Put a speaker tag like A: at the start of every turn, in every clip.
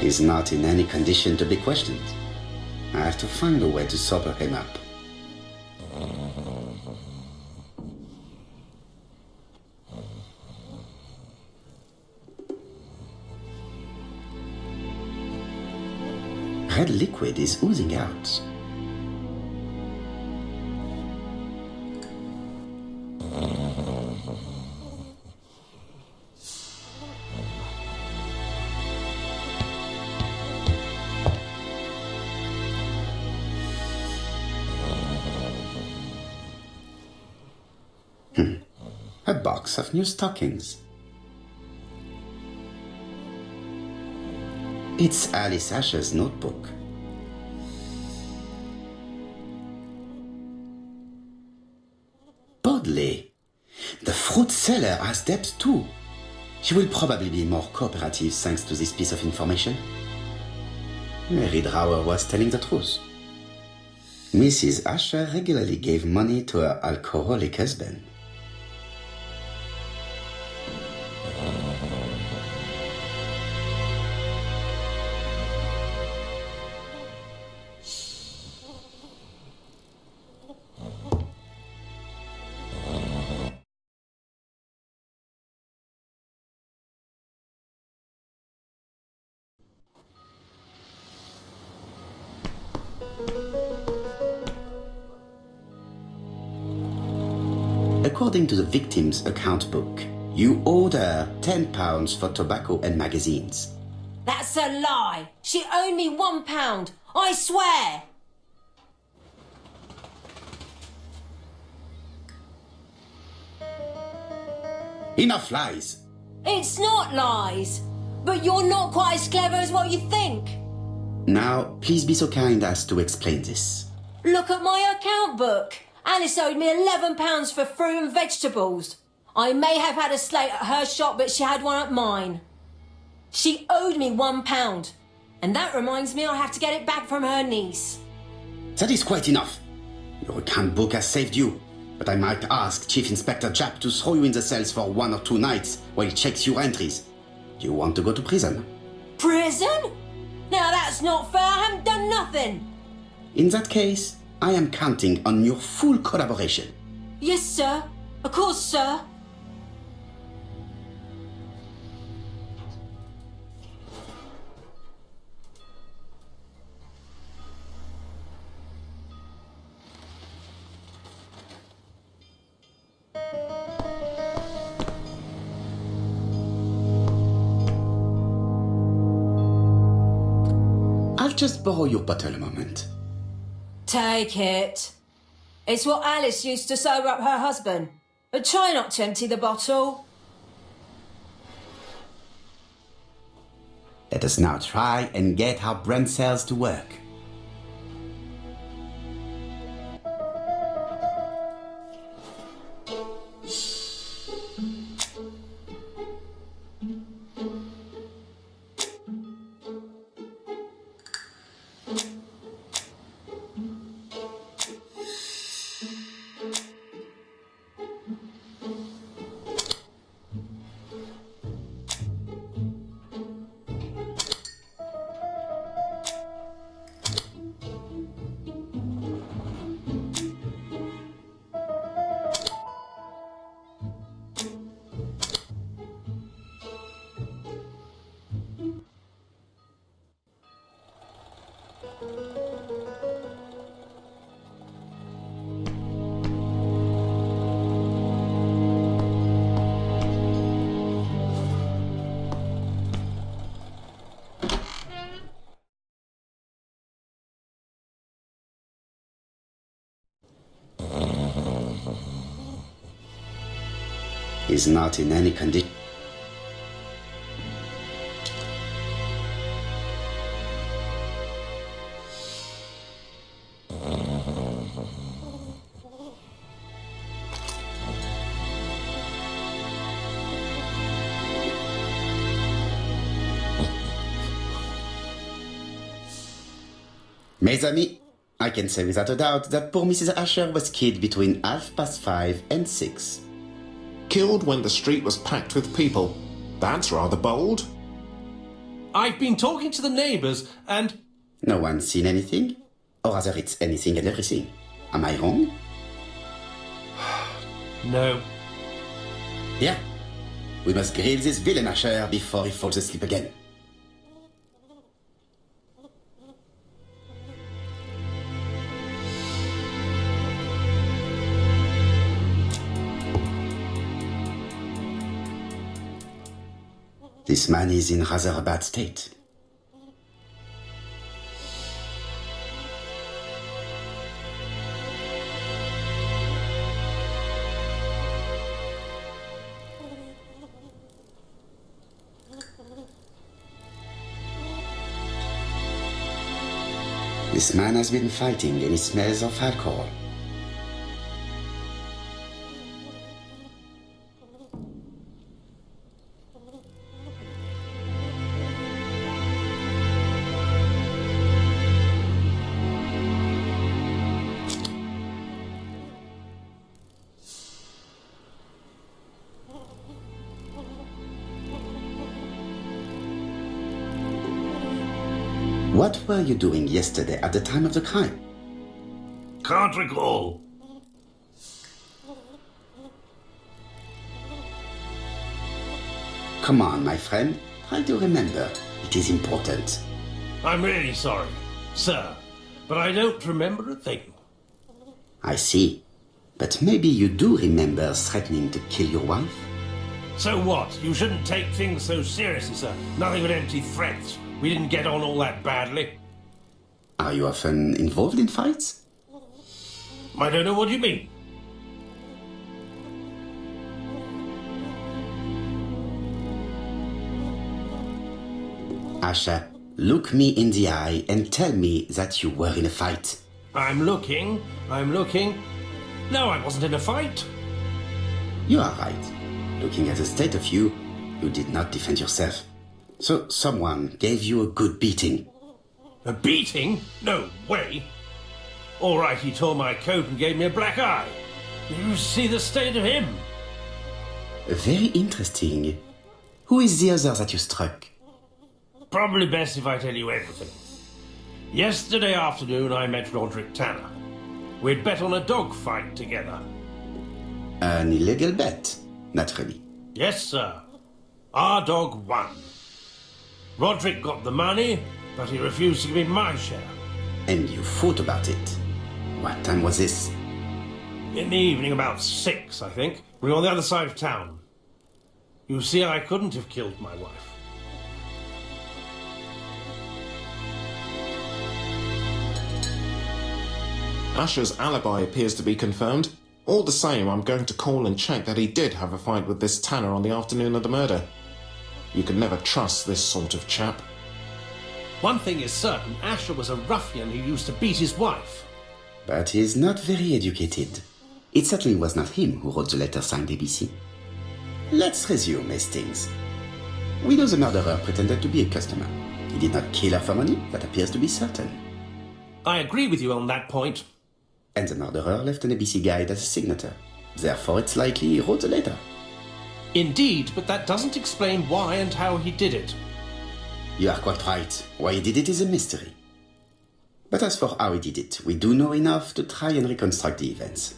A: He's not in any condition to be questioned. I have to find a way to sober him up. Red liquid is oozing out. A box of new stockings. It's Alice Asher's notebook. Bodley. The fruit seller has debt too. She will probably be more cooperative thanks to this piece of information. Mary Drower was telling the truth. Mrs. Asher regularly gave money to her alcoholic husband. According to the victim's account book, you owed her £10 for tobacco and magazines.
B: That's a lie. She owed me £1. I swear.
A: Enough lies.
B: It's not lies. But you're not quite as clever as what you think.
A: Now, please be so kind as to explain this.
B: Look at my account book. Alice owed me £11 for fruit and vegetables. I may have had a slate at her shop, but she had one at mine. She owed me £1. And that reminds me I have to get it back from her niece.
A: That is quite enough. Your account book has saved you, but I might ask Chief Inspector Japp to throw you in the cells for 1 or 2 nights while he checks your entries. Do you want to go to prison?
B: Prison? Now that's not fair. I haven't done nothing.
A: In that case, I am counting on your full collaboration.
B: Yes, sir. Of course, sir.
A: I'll just borrow your bottle a moment.
B: Take it. It's what Alice used to sober up her husband. But try not to empty the bottle.
A: Let us now try and get our brain cells to work. He's not in any condition. Mes amis, I can say without a doubt that poor Mrs. Asher was killed between 5:30 and 6.
C: Killed when the street was packed with people. That's rather bold. I've been talking to the neighbours and...
A: No one's seen anything? Or rather, it's anything and everything. Am I wrong?
C: No.
A: Yeah. We must grill this villain Asher before he falls asleep again. This man is in rather a bad state. This man has been fighting and he smells of alcohol. What were you doing yesterday at the time of the crime?
C: Can't recall.
A: Come on, my friend. Try to remember. It is important.
C: I'm really sorry, sir, but I don't remember a thing.
A: I see. But maybe you do remember threatening to kill your wife?
C: So what? You shouldn't take things so seriously, sir. Nothing but empty threats. We didn't get on all that badly.
A: Are you often involved in fights?
C: I don't know what you mean.
A: Asher, look me in the eye and tell me that you were in a fight.
C: I'm looking. No, I wasn't in a fight.
A: You are right. Looking at the state of you, you did not defend yourself. So someone gave you a good beating.
C: A beating? No way. All right, he tore my coat and gave me a black eye. You see the state of him?
A: Very interesting. Who is the other that you struck?
C: Probably best if I tell you everything. Yesterday afternoon, I met Roderick Tanner. We'd bet on a dog fight together.
A: An illegal bet, naturally.
C: Yes, sir. Our dog won. Roderick got the money, but he refused to give me my share.
A: And you fought about it. What time was this?
C: In the evening, about 6, I think. We were on the other side of town. You see, I couldn't have killed my wife.
D: Asher's alibi appears to be confirmed. All the same, I'm going to call and check that he did have a fight with this Tanner on the afternoon of the murder. You can never trust this sort of chap.
C: One thing is certain, Asher was a ruffian who used to beat his wife.
A: But he is not very educated. It certainly was not him who wrote the letter signed ABC. Let's resume, Hastings. We know the murderer pretended to be a customer. He did not kill her for money, that appears to be certain.
C: I agree with you on that point.
A: And the murderer left an ABC guide as a signature. Therefore, it's likely he wrote the letter.
C: Indeed, but that doesn't explain why and how he did it.
A: You are quite right. Why he did it is a mystery. But as for how he did it, we do know enough to try and reconstruct the events.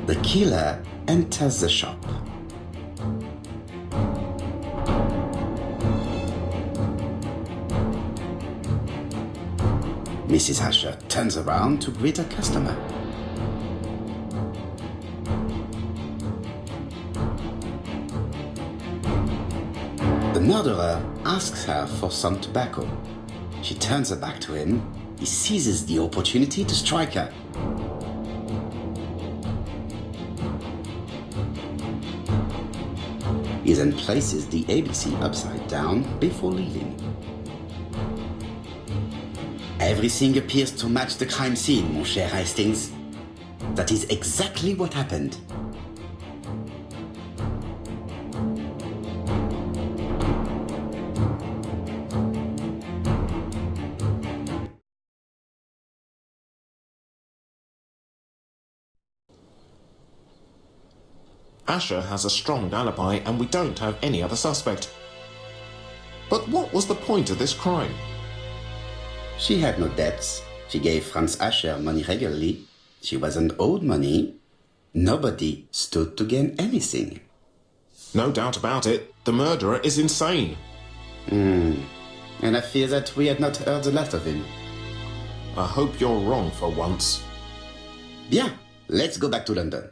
A: The killer enters the shop. Mrs. Asher turns around to greet a customer. The murderer asks her for some tobacco. She turns her back to him. he seizes the opportunity to strike her. He then places the ABC upside down before leaving. Everything appears to match the crime scene, mon cher Hastings. That is exactly what happened.
D: Asher has a strong alibi and we don't have any other suspect. But what was the point of this crime?
A: She had no debts. She gave Franz Asher money regularly. She wasn't owed money. Nobody stood to gain anything.
D: No doubt about it, the murderer is insane.
A: And I fear that we had not heard the last of him.
D: I hope you're wrong for once.
A: Bien, let's go back to London.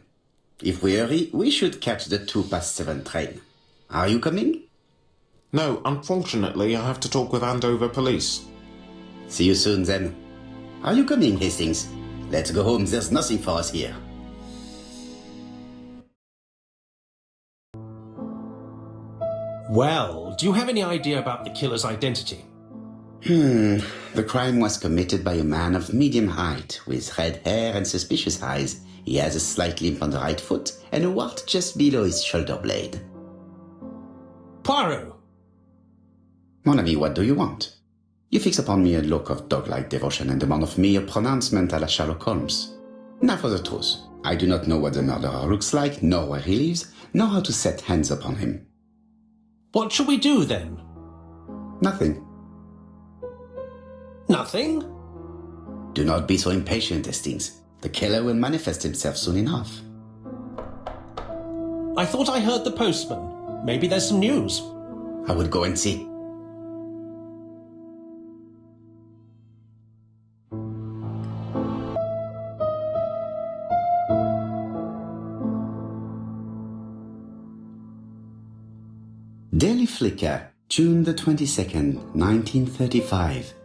A: If we hurry, we should catch the 7:02 train. Are you coming?
D: No, unfortunately, I have to talk with Andover Police.
A: See you soon then. Are you coming, Hastings? Let's go home, there's nothing for us here.
C: Well, do you have any idea about the killer's identity?
A: The crime was committed by a man of medium height, with red hair and suspicious eyes. He has a slight limp on the right foot and a wart just below his shoulder blade.
C: Poirot!
A: Mon ami, what do you want? You fix upon me a look of dog-like devotion and demand of me a pronouncement à la Sherlock Holmes. Now for the truth. I do not know what the murderer looks like, nor where he lives, nor how to set hands upon him.
C: What shall we do then?
A: Nothing.
C: Nothing?
A: Do not be so impatient, Hastings. The killer will manifest himself soon enough.
C: I thought I heard the postman. Maybe there's some news.
A: I will go and see. Daily Flicker, June the 22nd, 1935.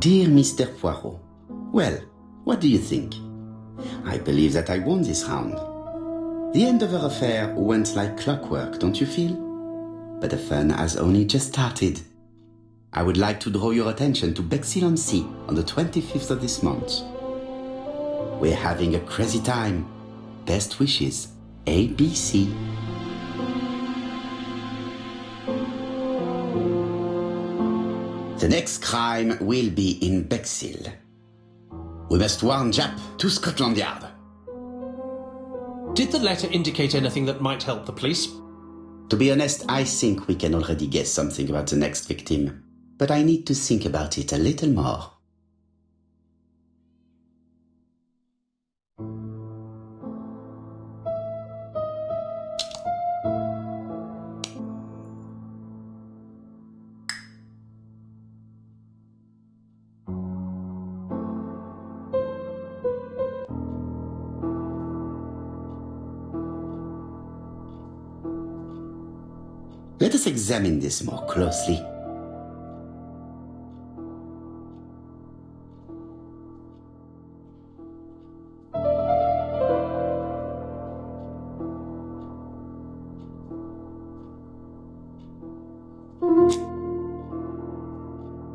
A: Dear Mr. Poirot, well, what do you think? I believe that I won this round. The Andover affair went like clockwork, don't you feel? But the fun has only just started. I would like to draw your attention to Bexhill-on-Sea on the 25th of this month. We're having a crazy time. Best wishes, ABC. The next crime will be in Bexhill. We must warn Japp to Scotland Yard.
C: Did the letter indicate anything that might help the police?
A: To be honest, I think we can already guess something about the next victim. But I need to think about it a little more. Let us examine this more closely.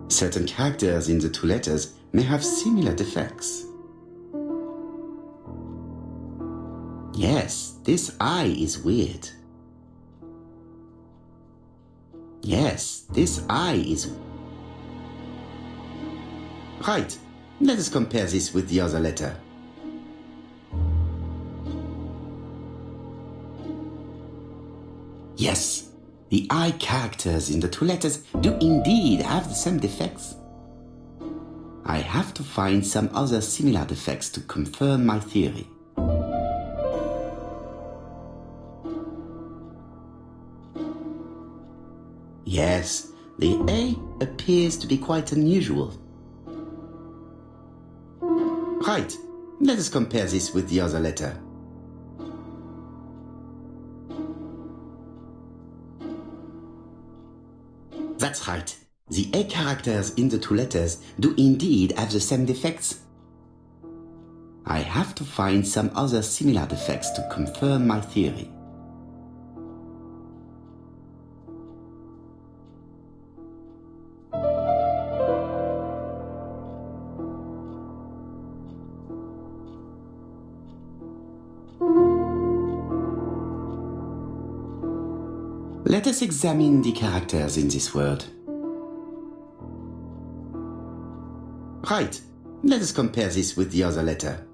A: Certain characters in the two letters may have similar defects. Yes, this I is weird. Yes, this I is... Right, let us compare this with the other letter. Yes, the I characters in the two letters do indeed have the same defects. I have to find some other similar defects to confirm my theory. Yes, the A appears to be quite unusual. Right, let us compare this with the other letter. That's right. The A characters in the two letters do indeed have the same defects. I have to find some other similar defects to confirm my theory. Let us examine the characters in this word. Right, let us compare this with the other letter.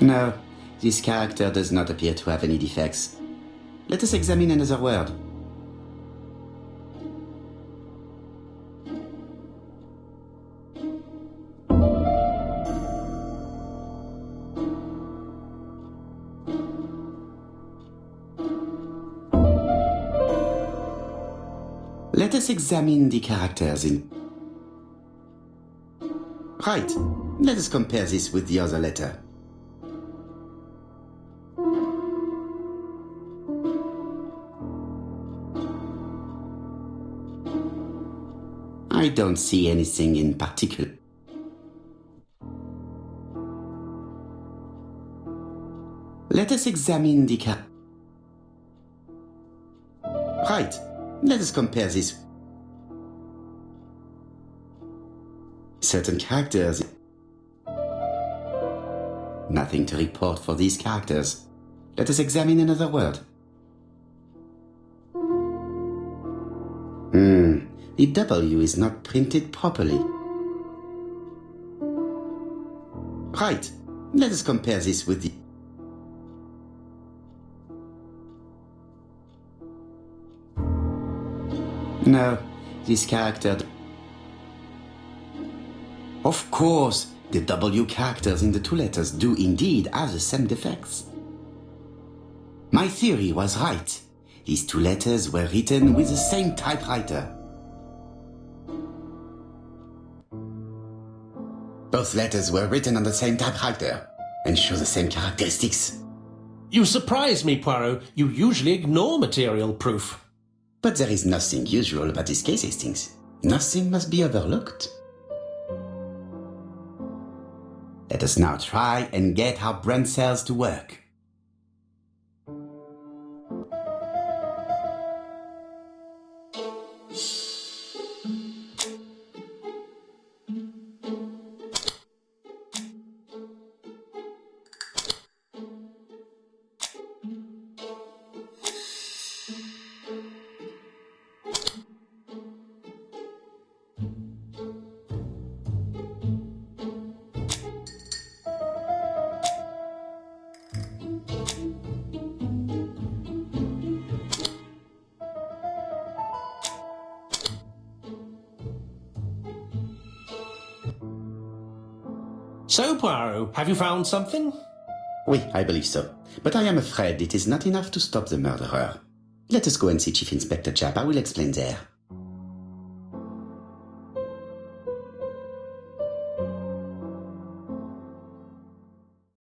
A: No, this character does not appear to have any defects. Let us examine another word. Let us examine the characters in... Right, let us compare this with the other letter. I don't see anything in particular. Let us examine the Right, let us compare this. Certain characters. Nothing to report for these characters. Let us examine another word. The W is not printed properly. Right, let us compare this with the... No, this character... Of course, the W characters in the two letters do indeed have the same defects. My theory was right. These two letters were written with the same typewriter. Both letters were written on the same typewriter and show the same characteristics.
C: You surprise me, Poirot. You usually ignore material proof.
A: But there is nothing usual about this case, Hastings. Nothing must be overlooked. Let us now try and get our brain cells to work.
C: So, Poirot, have you found something?
A: Oui, I believe so. But I am afraid it is not enough to stop the murderer. Let us go and see Chief Inspector Japp. I will explain there.